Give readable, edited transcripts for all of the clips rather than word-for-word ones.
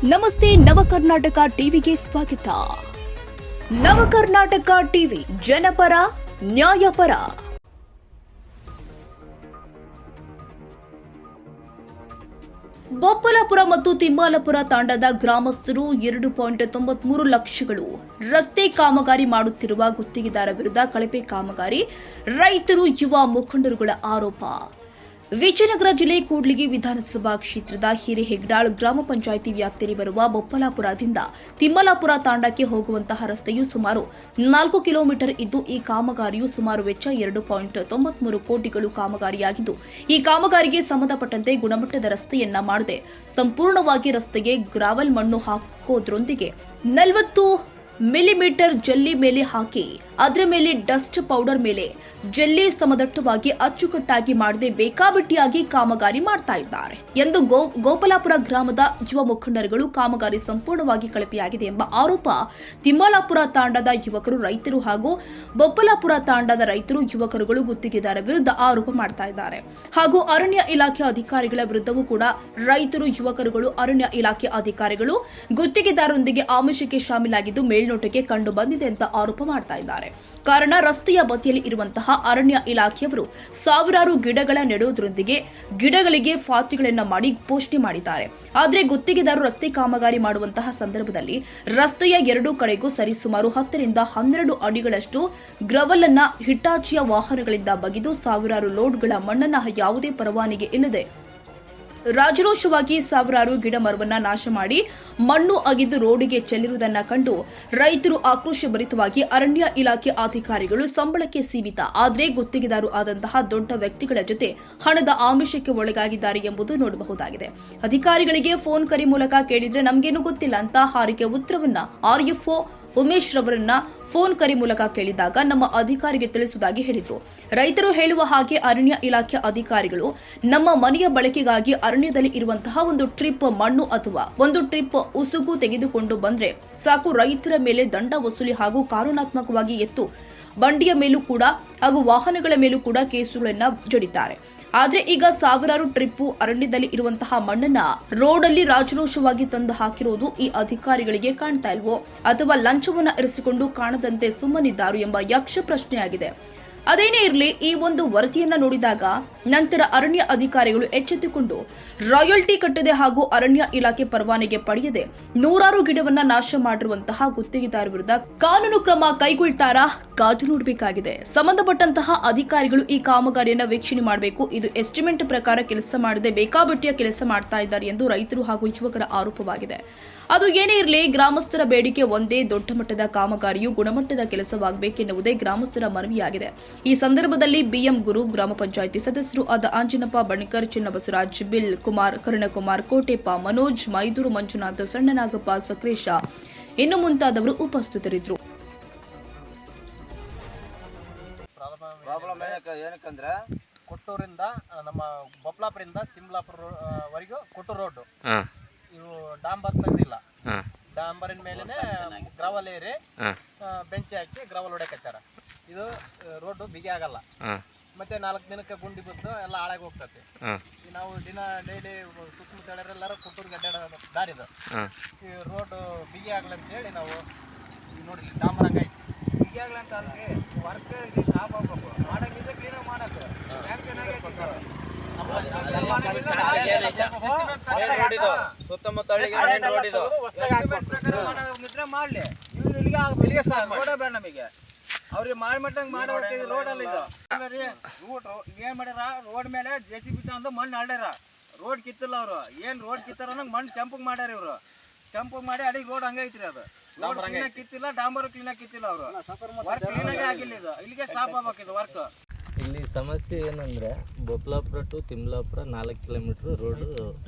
ನಮಸ್ತೆ ನವಕರ್ನಾಟಕ ಟಿವಿಗೆ ಸ್ವಾಗತ. ನವಕರ್ನಾಟಕ ಟಿವಿ ಜನಪರ ನ್ಯಾಯಪರ. ಬೊಪ್ಪಲಾಪುರ ಮತ್ತು ತಿಮ್ಮಾಲಪುರ ತಾಂಡದ ಗ್ರಾಮಸ್ಥರು 2.93 ಲಕ್ಷಗಳು ರಸ್ತೆ ಕಾಮಗಾರಿ ಮಾಡುತ್ತಿರುವ ಗುತ್ತಿಗೆದಾರ ವಿರುದ್ಧ ಕಳಪೆ ಕಾಮಗಾರಿ, ರೈತರು ಯುವ ಮುಖಂಡರುಗಳ ಆರೋಪ. ವಿಜಯನಗರ ಜಿಲ್ಲೆ ಕೂಡ್ಲಿಗಿ ವಿಧಾನಸಭಾ ಕ್ಷೇತ್ರದ ಹಿರೇಹೆಗ್ಡಾಳ್ ಗ್ರಾಮ ಪಂಚಾಯಿತಿ ವ್ಯಾಪ್ತಿಯಲ್ಲಿ ಬರುವ ಬೊಪ್ಪಲಾಪುರದಿಂದ ತಿಮ್ಮಲಾಪುರ ತಾಂಡಕ್ಕೆ ಹೋಗುವಂತಹ ರಸ್ತೆಯು ಸುಮಾರು 4 ಕಿಲೋಮೀಟರ್ ಇದ್ದು, ಈ ಕಾಮಗಾರಿಯು ಸುಮಾರು ವೆಚ್ಚ 2.93 ಕೋಟಿಗಳು ಕಾಮಗಾರಿಯಾಗಿದ್ದು, ಈ ಕಾಮಗಾರಿಗೆ ಸಂಬಂಧಪಟ್ಟಂತೆ ಗುಣಮಟ್ಟದ ರಸ್ತೆಯನ್ನ ಮಾಡದೆ ಸಂಪೂರ್ಣವಾಗಿ ರಸ್ತೆಗೆ ಗ್ರಾವೆಲ್ ಮಣ್ಣು ಹಾಕೋದ್ರೊಂದಿಗೆ 40 ಮಿಲಿಮೀಟರ್ ಜಲ್ಲಿ ಮೇಲೆ ಹಾಕಿ ಅದರ ಮೇಲೆ ಡಸ್ಟ್ ಪೌಡರ್ ಮೇಲೆ ಜಲ್ಲಿ ಸಮದಟ್ಟವಾಗಿ ಅಚ್ಚುಕಟ್ಟಾಗಿ ಮಾಡದೆ ಬೇಕಾಬಿಟ್ಟಿಯಾಗಿ ಕಾಮಗಾರಿ ಮಾಡ್ತಾ ಇದ್ದಾರೆ ಎಂದು ಗೋಪಾಲಾಪುರ ಗ್ರಾಮದ ಯುವ ಮುಖಂಡರುಗಳು ಕಾಮಗಾರಿ ಸಂಪೂರ್ಣವಾಗಿ ಕಳಪೆಯಾಗಿದೆ ಎಂಬ ಆರೋಪ ತಿಮ್ಮಾಲಾಪುರ ತಾಂಡದ ಯುವಕರು, ರೈತರು ಹಾಗೂ ಬೊಪ್ಪಲಾಪುರ ತಾಂಡದ ರೈತರು, ಯುವಕರುಗಳು ಗುತ್ತಿಗೆದಾರ ವಿರುದ್ಧ ಆರೋಪ ಮಾಡ್ತಾ ಇದ್ದಾರೆ. ಹಾಗೂ ಅರಣ್ಯ ಇಲಾಖೆ ಅಧಿಕಾರಿಗಳ ವಿರುದ್ಧವೂ ಕೂಡ ರೈತರು, ಯುವಕರುಗಳು, ಅರಣ್ಯ ಇಲಾಖೆ ಅಧಿಕಾರಿಗಳು ಗುತ್ತಿಗೆದಾರರೊಂದಿಗೆ ಆಮಿಷಕ್ಕೆ ಶಾಮೀಲಾಗಿದ್ದು ಮೇಲ್ನೋಟಕ್ಕೆ ಕಂಡು ಬಂದಿದೆ ಅಂತ ಆರೋಪ ಮಾಡ್ತಾ ಇದ್ದಾರೆ. ಕಾರಣ ರಸ್ತೆಯ ಬದಿಯಲ್ಲಿ ಇರುವಂತಹ ಅರಣ್ಯ ಇಲಾಖೆಯವರು ಸಾವಿರಾರು ಗಿಡಗಳ ನೆಡುವುದರೊಂದಿಗೆ ಗಿಡಗಳಿಗೆ ಫಾತಿಗಳನ್ನ ಮಾಡಿ ಪೋಷಣೆ ಮಾಡಿದ್ದಾರೆ. ಆದರೆ ಗುತ್ತಿಗೆದಾರರು ರಸ್ತೆ ಕಾಮಗಾರಿ ಮಾಡುವಂತಹ ಸಂದರ್ಭದಲ್ಲಿ ರಸ್ತೆಯ ಎರಡೂ ಕಡೆಗೂ ಸರಿಸುಮಾರು 10 ರಿಂದ 12 ಅಡಿಗಳಷ್ಟು ಗ್ರವಲ್ ಅನ್ನ ಹಿಟಾಚಿಯ ವಾಹನಗಳಿಂದ ಬಗೆದು ಸಾವಿರಾರು ಲೋಡ್ಗಳ ಮಣ್ಣನ್ನ ಯಾವುದೇ ಪರವಾನಗಿ ಇಲ್ಲದೆ ರಾಜರೋಷವಾಗಿ ಸಾವಿರಾರು ಗಿಡ ಮರವನ್ನ ನಾಶ ಮಾಡಿ ಮಣ್ಣು ಅಗಿದು ರೋಡಿಗೆ ಚೆಲ್ಲಿರುವುದನ್ನ ಕಂಡು ರೈತರು ಆಕ್ರೋಶಭರಿತವಾಗಿ ಅರಣ್ಯ ಇಲಾಖೆ ಅಧಿಕಾರಿಗಳು ಸಂಬಳಕ್ಕೆ ಸೀಮಿತ ಆದರೆ ಗುತ್ತಿಗೆದಾರು ಆದಂತಹ ದೊಡ್ಡ ವ್ಯಕ್ತಿಗಳ ಜೊತೆ ಹಣದ ಆಮಿಷಕ್ಕೆ ಒಳಗಾಗಿದ್ದಾರೆ ಎಂಬುದು ನೋಡಬಹುದಾಗಿದೆ. ಅಧಿಕಾರಿಗಳಿಗೆ ಫೋನ್ ಕರೆ ಮೂಲಕ ಕೇಳಿದ್ರೆ ನಮಗೇನು ಗೊತ್ತಿಲ್ಲ ಅಂತ ಹಾರಿಕೆ ಉತ್ತರವನ್ನ ಆರ್ಎಫ್ಒ ಉಮೇಶ್ ರವರನ್ನ ಫೋನ್ ಕರೆ ಮೂಲಕ ಕೇಳಿದಾಗ ನಮ್ಮ ಅಧಿಕಾರಿಗೆ ತಿಳಿಸುವುದಾಗಿ ಹೇಳಿದ್ರು. ರೈತರು ಹೇಳುವ ಹಾಗೆ ಅರಣ್ಯ ಇಲಾಖೆ ಅಧಿಕಾರಿಗಳು ನಮ್ಮ ಮನೆಯ ಬಳಕೆಗಾಗಿ ಅರಣ್ಯದಲ್ಲಿ ಇರುವಂತಹ ಒಂದು ಟ್ರಿಪ್ ಮಣ್ಣು ಅಥವಾ ಒಂದು ಟ್ರಿಪ್ ಉಸುಗು ತೆಗೆದುಕೊಂಡು ಬಂದ್ರೆ ಸಾಕು, ರೈತರ ಮೇಲೆ ದಂಡ ವಸೂಲಿ ಹಾಗೂ ಕಾನೂನಾತ್ಮಕವಾಗಿ ಎತ್ತು ಬಂಡಿಯ ಮೇಲೂ ಕೂಡ ಹಾಗೂ ವಾಹನಗಳ ಮೇಲೂ ಕೂಡ ಕೇಸುಗಳನ್ನ ಜಡಿತಾರೆ. ಆದ್ರೆ ಈಗ ಸಾವಿರಾರು ಟ್ರಿಪ್ಪು ಅರಣ್ಯದಲ್ಲಿ ಇರುವಂತಹ ಮಣ್ಣನ್ನ ರೋಡಲ್ಲಿ ರಾಜರೋಷವಾಗಿ ತಂದು ಹಾಕಿರೋದು ಈ ಅಧಿಕಾರಿಗಳಿಗೆ ಕಾಣ್ತಾ ಇಲ್ವೋ ಅಥವಾ ಲಂಚವನ್ನ ಇರಿಸಿಕೊಂಡು ಕಾಣದಂತೆ ಸುಮ್ಮನಿದ್ದಾರು ಎಂಬ ಯಕ್ಷ ಪ್ರಶ್ನೆಯಾಗಿದೆ. ಅದೇನೇ ಇರಲಿ, ಈ ಒಂದು ವರದಿಯನ್ನ ನೋಡಿದಾಗ ನಂತರ ಅರಣ್ಯ ಅಧಿಕಾರಿಗಳು ಎಚ್ಚೆತ್ತುಕೊಂಡು ರಾಯಲ್ಟಿ ಕಟ್ಟದೆ ಹಾಗೂ ಅರಣ್ಯ ಇಲಾಖೆ ಪರವಾನಗಿ ಪಡೆಯದೆ ನೂರಾರು ಗಿಡವನ್ನ ನಾಶ ಮಾಡಿರುವಂತಹ ಗುತ್ತಿಗೆದಾರ ವಿರುದ್ಧ ಕಾನೂನು ಕ್ರಮ ಕೈಗೊಳ್ತಾರಾ ಕಾದು ನೋಡಬೇಕಾಗಿದೆ. ಸಂಬಂಧಪಟ್ಟಂತಹ ಅಧಿಕಾರಿಗಳು ಈ ಕಾಮಗಾರಿಯನ್ನ ವೀಕ್ಷಣೆ ಮಾಡಬೇಕು. ಇದು ಎಸ್ಟಿಮೇಟ್ ಪ್ರಕಾರ ಕೆಲಸ ಮಾಡದೆ ಬೇಕಾಬಿಟ್ಟಿಯ ಕೆಲಸ ಮಾಡ್ತಾ ಇದ್ದಾರೆ ಎಂದು ರೈತರು ಹಾಗೂ ಯುವಕರ ಆರೋಪವಾಗಿದೆ. ಅದು ಏನೇ ಇರಲಿ, ಗ್ರಾಮಸ್ಥರ ಬೇಡಿಕೆ ಒಂದೇ, ದೊಡ್ಡ ಮಟ್ಟದ ಕಾಮಗಾರಿಯು ಗುಣಮಟ್ಟದ ಕೆಲಸವಾಗಬೇಕೆನ್ನುವುದೇ ಗ್ರಾಮಸ್ಥರ ಮನವಿಯಾಗಿದೆ. ಈ ಸಂದರ್ಭದಲ್ಲಿ ಬಿಎಂ ಗುರು, ಗ್ರಾಮ ಪಂಚಾಯಿತಿ ಸದಸ್ಯರು ಆದ ಆಂಜನಪ್ಪ, ಬಣಿಕರ್, ಚಿನ್ನಬಸವರಾಜ್, ಬಿಲ್ ಕುಮಾರ್, ಕರ್ಣಕುಮಾರ್, ಕೋಟೆಪ್ಪ, ಮನೋಜ್, ಮೈದೂರು ಮಂಜುನಾಥ್, ಸಣ್ಣನಾಗಪ್ಪ, ಸಕ್ರೇಶ ಇನ್ನು ಮುಂತಾದವರು ಉಪಸ್ಥಿತರಿದ್ದರು. ಪ್ರಾಬ್ಲಮ್ ಏನಕ್ಕಂದ್ರೆ ಕೊಟ್ಟೂರಿಂದ ನಮ್ಮ ಬೊಪ್ಪಲಾಪುರದಿಂದ ತಿಮ್ಲಾಪುರವರೆಗೂ ಕೊಟ್ಟೂರು ರೋಡ್ ಇವು ಡಾಂಬರ್ ತೆಗ್ದಿಲ್ಲ. ಡಾಂಬರಿನ ಮೇಲೆನೆ ಗ್ರಾವಲ್ ಏರಿ ಬೆಂಚಿ ಹಾಕಿ ಗ್ರಾವಲ್ ಹೊಡೆಕತ್ತಾರ. ಇದು ರೋಡ್ ಬಿಗಿ ಆಗಲ್ಲ. ಮತ್ತೆ 4 ದಿನಕ್ಕೆ ಗುಂಡಿ ಬಿದ್ದು ಎಲ್ಲ ಹಾಳಾಗಿ ಹೋಗ್ತೈತಿ. ನಾವು ದಿನ ಡೈಲಿ ಸುತ್ತಮುತ್ತ ಎಲ್ಲರೂ ಕೊಟ್ಟೂರಿಗೆ ಅಡ್ಡಾಡೋ ದಾರಿದು ಈ ರೋಡ್ ಬಿಗಿ ಆಗ್ಲಿ ಅಂತ ಹೇಳಿ ನಾವು ನೋಡಿ ಡಾಂಬರ್ ಹಂಗೈತಿ. ಬಿಗಿ ಆಗ್ಲಿ ಅಂತ ಅಲ್ರಿ, ವರ್ಕ್ ಸ್ಟಾಪ್ ಆಗ್ಬೇಕು, ಮಾಡಂಗಿದ್ರೆ ಕ್ಲೀನಾಗಿ ಮಾಡಕ್ಕೆ ಮಾಡ್ಲಿ. ರೋಡ ಬೇಡ ನಮಗೆ, ಅವ್ರಿಗೆ ಮಾಡ್ಮಟ್ಟಂಗೆ ಮಾಡೋ ರೋಡ್ ಅಲ್ಲ ಇದು. ಏನ್ ಮಾಡ್ಯಾರ, ರೋಡ್ ಮೇಲೆ JCB ತಂದು ಮಣ್ಣು ಆಡ್ಯಾರ. ರೋಡ್ ಕಿತ್ತಿಲ್ಲ ಅವರು. ಏನ್ ರೋಡ್ ಕಿತ್ತಾರ ಅನ್ನಂಗ್ ಮಣ್ಣು ಕೆಂಪಗ್ ಮಾಡ್ಯಾರ ಇವ್ರು. ಕೆಂಪಗ್ ಮಾಡಿ ಅಡಿಗೆ ರೋಡ್ ಹಂಗೈತ್ರಿ. ಅದು ರೋಡ್ ಕ್ಲೀನಾಗಿ ಕಿತ್ತಿಲ್ಲ, ಡಾಂಬರ್ ಕ್ಲೀನಾಗಿ ಕಿತ್ತಿಲ್ಲ ಅವರು. ವರ್ಕ್ ಕ್ಲೀನಾಗಿ ಆಗಿಲ್ಲ. ಇದು ಇಲ್ಲಿಗೆ ಸ್ಟಾಪ್ ಆಗ್ಬೇಕಿದು ವರ್ಕ್. ಇಲ್ಲಿ ಸಮಸ್ಯೆ ಏನಂದರೆ Boppalapura to Timlapura 4 kilometre road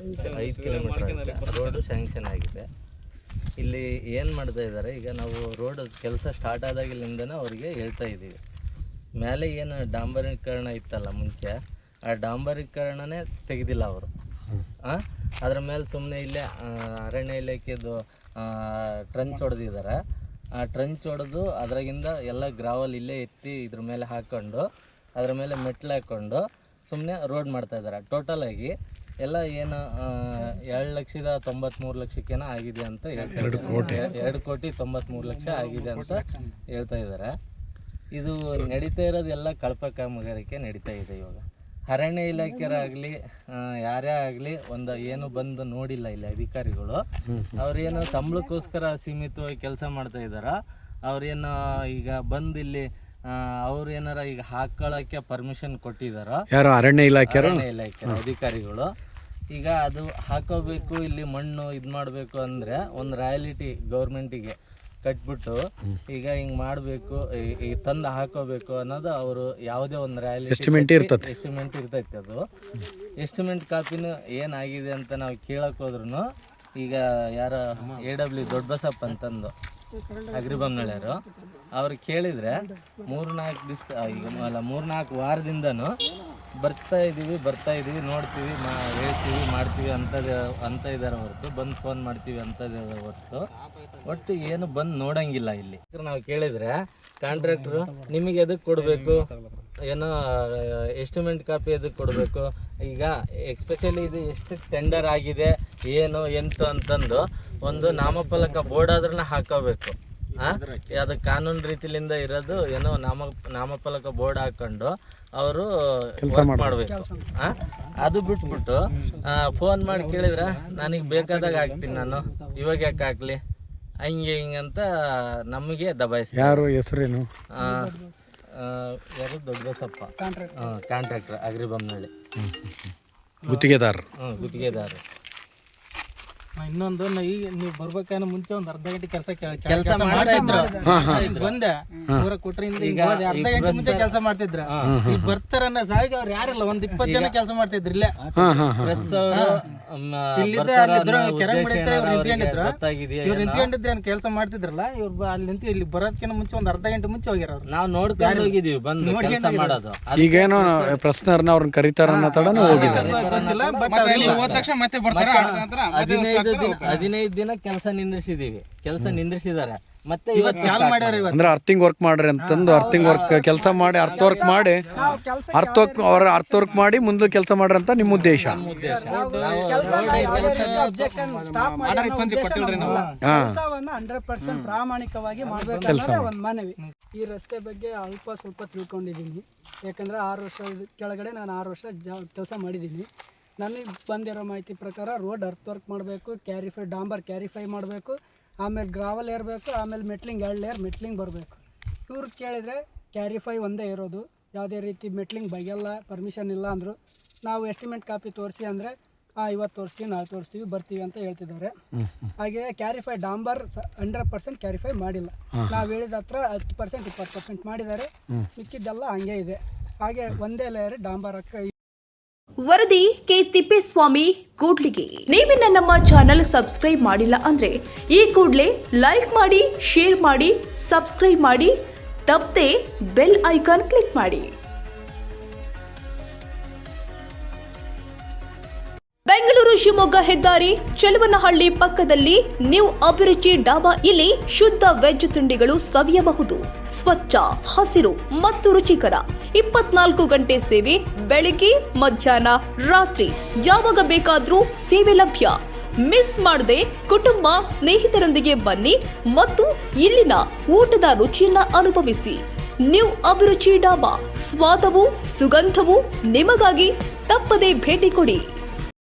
5 kilometre road sanction ಆಗಿದೆ. ಇಲ್ಲಿ ಏನು ಮಾಡ್ತಾ ಇದ್ದಾರೆ, ಈಗ ನಾವು ರೋಡ್ ಕೆಲಸ ಸ್ಟಾರ್ಟ್ ಆದಾಗಿಲಿಂದನೇ ಅವ್ರಿಗೆ ಹೇಳ್ತಾ ಇದ್ದೀವಿ. ಮೇಲೆ ಏನು ಡಾಂಬರೀಕರಣ ಇತ್ತಲ್ಲ ಮುಂಚೆ, ಆ ಡಾಂಬರೀಕರಣನೇ ತೆಗೆದಿಲ್ಲ ಅವರು. ಅದ್ರ ಮೇಲೆ ಸುಮ್ಮನೆ ಇಲ್ಲೇ ಅರಣ್ಯ ಇಲಾಖೆದು ಟ್ರಂಚ್ ಹೊಡೆದಿದ್ದಾರೆ. ಆ ಟ್ರಂಚ್ ಹೊಡೆದು ಅದ್ರಾಗಿಂದ ಎಲ್ಲ ಗ್ರಾವಲ್ ಇಲ್ಲೇ ಎತ್ತಿ ಇದ್ರ ಮೇಲೆ ಹಾಕ್ಕೊಂಡು ಅದ್ರ ಮೇಲೆ ಮೆಟ್ಲು ಹಾಕ್ಕೊಂಡು ಸುಮ್ಮನೆ ರೋಡ್ ಮಾಡ್ತಾಯಿದ್ದಾರೆ. ಟೋಟಲಾಗಿ ಎಲ್ಲ ಏನು 2,93,00,000 ಆಗಿದೆ ಅಂತ ಹೇಳ್ತಾರೆ. 2,93,00,000 ಆಗಿದೆ ಅಂತ ಹೇಳ್ತಾ ಇದ್ದಾರೆ. ಇದು ನಡೀತಾ ಇರೋದು ಎಲ್ಲ ಕಳಪೆ ಕಾಮಗಾರಿಕೆ ನಡೀತಾ ಇದೆ. ಇವಾಗ ಅರಣ್ಯ ಇಲಾಖೆಯರಾಗಲಿ ಯಾರೇ ಆಗಲಿ ಏನು ಬಂದು ನೋಡಿಲ್ಲ ಇಲ್ಲಿ ಅಧಿಕಾರಿಗಳು. ಅವ್ರೇನು ಸಂಬಳಕ್ಕೋಸ್ಕರ ಸೀಮಿತವಾಗಿ ಕೆಲಸ ಮಾಡ್ತಾ ಇದ್ದಾರ. ಅವ್ರೇನು ಈಗ ಬಂದು ಇಲ್ಲಿ ಅವ್ರು ಏನಾರ ಈಗ ಹಾಕೊಳ್ಳೋಕ್ಕೆ ಪರ್ಮಿಷನ್ ಕೊಟ್ಟಿದಾರ ಯಾರು ಅರಣ್ಯ ಇಲಾಖೆ ಅಧಿಕಾರಿಗಳು. ಈಗ ಅದು ಹಾಕೋಬೇಕು, ಇಲ್ಲಿ ಮಣ್ಣು ಇದು ಮಾಡಬೇಕು ಅಂದರೆ ಒಂದು ರಾಯಲಿಟಿ ಗೌರ್ಮೆಂಟಿಗೆ ಕಟ್ಬಿಟ್ಟು ಈಗ ಹಿಂಗೆ ಮಾಡಬೇಕು, ಈಗ ತಂದು ಹಾಕೋಬೇಕು ಅನ್ನೋದು ಅವರು ಯಾವುದೇ ಒಂದು ರಾಯಲಿಟಿ ಎಸ್ಟಿಮೇಟ್ ಇರ್ತೈತೆ. ಅದು ಎಸ್ಟಿಮೇಟ್ ಕಾಪಿನೂ ಏನಾಗಿದೆ ಅಂತ ನಾವು ಕೇಳಕ್ಕೆ ಹೋದ್ರೂ ಈಗ ಯಾರ AW ದೊಡ್ಡಬಸಪ್ಪ ಅಂತಂದು ಅಗ್ರಿಬೊಮ್ಮನಳ್ಳಿಯವರು ಅವ್ರು ಕೇಳಿದರೆ 3-4 ದಿವಸ ಈಗ 3-4 ವಾರದಿಂದನೂ ಬರ್ತಾ ಇದ್ದೀವಿ ನೋಡ್ತೀವಿ, ಹೇಳ್ತೀವಿ, ಮಾಡ್ತೀವಿ ಅಂತ ಇದ್ದಾರೆ ಹೊರತು ಬಂದು ಫೋನ್ ಮಾಡ್ತೀವಿ ಅಂತದೇ ಹೊರತು ಒಟ್ಟು ಏನು ಬಂದು ನೋಡಂಗಿಲ್ಲ. ಇಲ್ಲಿ ನಾವು ಕೇಳಿದರೆ ಕಾಂಟ್ರಾಕ್ಟ್ರು ನಿಮಗೆ ಎದಕ್ಕೆ ಕೊಡಬೇಕು, ಏನೋ ಎಸ್ಟಿಮೇಟ್ ಕಾಪಿ ಎದಕ್ಕೆ ಕೊಡಬೇಕು, ಈಗ ಎಸ್ಪೆಷಲಿ ಇದು ಎಷ್ಟು ಟೆಂಡರ್ ಆಗಿದೆ ಏನು ಎಂತು ಅಂತಂದು ಒಂದು ನಾಮಫಲಕ ಬೋರ್ಡ್ ಆದ್ರೂ ಹಾಕೋಬೇಕು. ಅದು ಕಾನೂನು ರೀತಿಲಿಂದ ಇರೋದು ಏನೋ ನಾಮಫಲಕ ಬೋರ್ಡ್ ಹಾಕೊಂಡು ಅವರು ಮಾಡಬೇಕು. ಅದು ಬಿಟ್ಬಿಟ್ಟು ಫೋನ್ ಮಾಡಿ ಕೇಳಿದ್ರೆ ನನಗೆ ಬೇಕಾದಾಗ ಹಾಕ್ತೀನಿ, ನಾನು ಇವಾಗ ಯಾಕೆ ಹಾಕ್ಲಿ, ಹಿಂಗಂತ ನಮಗೆ ದಬಾಯಿಸಿ. ಯಾರು ಹೆಸರೇನು? ಯಾರು ದೊಡ್ಡಬಸಪ್ಪ, ಕಾಂಟ್ರಾಕ್ಟರ್ ಅಗ್ರಿಬೊಮ್ಮನಹಳ್ಳಿ, ಗುತ್ತಿಗೆದಾರರು. ಗುತ್ತಿಗೆದಾರರು. ಇನ್ನೊಂದು ಈಗ ನೀವು ಬರ್ಬೇಕಾದ್ರೆ ಮುಂಚೆ ಒಂದು ಅರ್ಧ ಗಂಟೆ ಕೆಲಸ ಮಾಡ್ತಾ ಇದ್ರು. ಬಂದೆ ಊರ ಕೊಟ್ರಿಂದ ಈಗ ಅರ್ಧ ಗಂಟೆ ಮುಂಚೆ ಕೆಲಸ ಮಾಡ್ತಿದ್ರ. ಈಗ ಬರ್ತಾರನ್ನ ಸಾವಿಗೆ ಅವ್ರು ಯಾರಿಲ್ಲ, ಒಂದ್ 20 ಜನ ಕೆಲಸ ಮಾಡ್ತಿದ್ರು ಇಲ್ಲೇ. ಪ್ರೆಸ್ ಅವರು ನಿಂತ್ಕೊಂಡಿದ್ರೆ ಕೆಲಸ ಮಾಡ್ತಿದ್ರಲ್ಲ, ಇವ್ರು ಅಲ್ಲಿ ನಿಂತು ಇಲ್ಲಿ ಬರೋದಕ್ಕಿಂತ ಮುಂಚೆ ಒಂದ್ ಅರ್ಧ ಗಂಟೆ ಮುಂಚೆ ಹೋಗ್ಯಾರ. ನಾವು ನೋಡ್ಕೊಂಡು ಹೋಗಿದೀವಿ, ಬಂದು ಕೆಲಸ ಮಾಡೋದು. ಈಗೇನೋ ಪ್ರಶ್ನರ್ನ ಅವ್ರನ್ನ ಕರೀತಾರ ಅನ್ನೋ ತಡನೂ ಹೋಗಿದ್ದಾರೆ. 15 ದಿನ ಕೆಲಸ ನಿಂದ್ರಿಸಿದ್ದಾರೆ. ಮತ್ತೆ ಇವತ್ತು ಚಾಲು ಮಾಡ್ಯಾರ. ಅಂದ್ರೆ ಅರ್ಥಿಂಗ್ ವರ್ಕ್ ಮಾಡ್ರಿ ಅಂತಂದು ಅರ್ಥಿಂಗ್ ವರ್ಕ್ ಕೆಲಸ ಮಾಡಿ ಅರ್ಥ ವರ್ಕ್ ಮಾಡಿ ಮುಂದೆ ಕೆಲಸ ಮಾಡ್ರಿ ಅಂತ ನಿಮ್ಮ ಉದ್ದೇಶ. ಕೆಲಸವನ್ನ 100% ಪ್ರಾಮಾಣಿಕವಾಗಿ ಮಾಡ್ಬೇಕಂದ್ರೆ ಒಂದು ಮನವಿ. ಈ ರಸ್ತೆ ಬಗ್ಗೆ ಅಲ್ಪ ಸ್ವಲ್ಪ ತಿಳ್ಕೊಂಡಿದ್ದೀನಿ. ಯಾಕಂದ್ರೆ 6 ವರ್ಷ ಕೆಳಗಡೆ ನಾನು 6 ವರ್ಷ ಕೆಲಸ ಮಾಡಿದ್ದೀನಿ. ನನಗೆ ಬಂದಿರೋ ಮಾಹಿತಿ ಪ್ರಕಾರ ರೋಡ್ ಅರ್ತ್ ವರ್ಕ್ ಮಾಡಬೇಕು, ಡಾಂಬರ್ ಕ್ಯಾರಿಫೈ ಮಾಡಬೇಕು, ಆಮೇಲೆ ಗ್ರಾವಲ್ ಏರಬೇಕು, ಆಮೇಲೆ ಮೆಟ್ಲಿಂಗ್ 2 ಲೇಯರ್ ಮೆಟ್ಲಿಂಗ್ ಬರಬೇಕು. ಇವ್ರು ಕೇಳಿದರೆ ಕ್ಯಾರಿಫೈ ಒಂದೇ ಇರೋದು, ಯಾವುದೇ ರೀತಿ ಮೆಟ್ಲಿಂಗ್ ಬಗೆಲ್ಲ ಪರ್ಮಿಷನ್ ಇಲ್ಲ ಅಂದರು. ನಾವು ಎಸ್ಟಿಮೇಟ್ ಕಾಪಿ ತೋರಿಸಿ ಅಂದರೆ ಇವತ್ತು ತೋರಿಸ್ತೀವಿ, ನಾಳೆ ತೋರಿಸ್ತೀವಿ, ಬರ್ತೀವಿ ಅಂತ ಹೇಳ್ತಿದ್ದಾರೆ. ಹಾಗೆ ಕ್ಯಾರಿಫೈ ಡಾಂಬರ್ 100% ಕ್ಯಾರಿಫೈ ಮಾಡಿಲ್ಲ. ನಾವು ಹೇಳಿದ ಹತ್ರ 10% 20% ಮಾಡಿದ್ದಾರೆ, ಮಿಕ್ಕಿದ್ದೆಲ್ಲ ಹಂಗೆ ಇದೆ. ಹಾಗೆ ಒಂದೇ ಲೇಯರ್ ಡಾಂಬರ್ ವರದಿ ಕೆ ತಿಪ್ಪೇಸ್ವಾಮಿ ಕೂಡ್ಲಿಗೆ. ನೀವಿನ್ನ ನಮ್ಮ ಚಾನೆಲ್ ಸಬ್ಸ್ಕ್ರೈಬ್ ಮಾಡಿಲ್ಲ ಅಂದ್ರೆ ಈ ಕೂಡಲೇ ಲೈಕ್ ಮಾಡಿ, ಶೇರ್ ಮಾಡಿ, ಸಬ್ಸ್ಕ್ರೈಬ್ ಮಾಡಿ, ತಪ್ಪದೆ ಬೆಲ್ ಐಕಾನ್ ಕ್ಲಿಕ್ ಮಾಡಿ. ಬೆಂಗಳೂರು ಶಿವಮೊಗ್ಗ ಹೆದ್ದಾರಿ ಚೆಲುವನಹಳ್ಳಿ ಪಕ್ಕದಲ್ಲಿ ನ್ಯೂ ಅಭಿರುಚಿ ಡಾಬಾ. ಇಲ್ಲಿ ಶುದ್ಧ ವೆಜ್ ತಿಂಡಿಗಳು ಸವಿಯಬಹುದು. ಸ್ವಚ್ಛ, ಹಸಿರು ಮತ್ತು ರುಚಿಕರ 24 ಗಂಟೆ ಸೇವೆ. ಬೆಳಿಗ್ಗೆ, ಮಧ್ಯಾಹ್ನ, ರಾತ್ರಿ ಯಾವಾಗ ಬೇಕಾದ್ರೂ ಸೇವೆ ಲಭ್ಯ. ಮಿಸ್ ಮಾಡದೆ ಕುಟುಂಬ ಸ್ನೇಹಿತರೊಂದಿಗೆ ಬನ್ನಿ ಮತ್ತು ಇಲ್ಲಿನ ಊಟದ ರುಚಿಯನ್ನ ಅನುಭವಿಸಿ. ನ್ಯೂ ಅಭಿರುಚಿ ಡಾಬಾ, ಸ್ವಾದವು ಸುಗಂಧವು ನಿಮಗಾಗಿ. ತಪ್ಪದೆ ಭೇಟಿ ಕೊಡಿ.